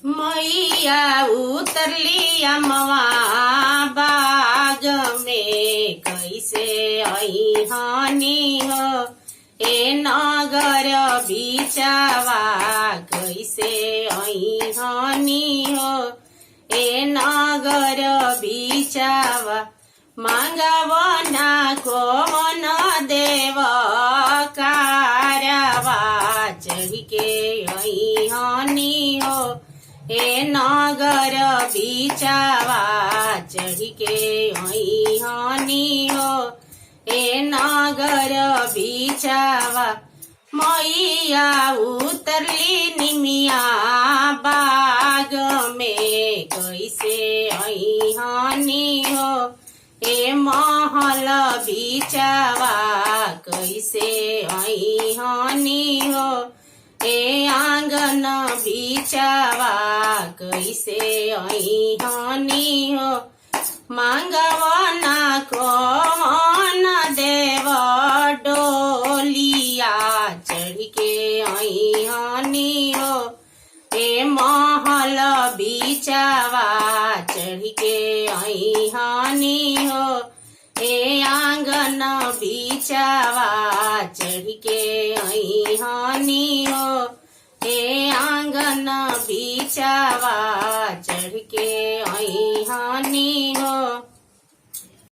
मैया उतरली अमवा बाग में कैसे आई हानि हो ए नगर बिचावा कैसे आई हानि हो ए नगर बिचावा मांगवना को मन देव कारवा चढ़ के आई हानि हो ए नगर बिचावा चढ़ के आई हानि हो ए नगर बिचावा मैया उतरली निमिया बाग में कैसे आई हानि हो ए महल बिचावा कैसे आई हानि हो ए आंगन बिचावा कैसे आई हानि हो मांगवना को मन देव डोलिया चढ़ के आई हानि हो ए महल बिचावा चढ़ के आई हानि हो ए आंगन बिचावा चढ़ के आई हानि हो ए आंगन बिचावा चढ़ के आई हानि हो।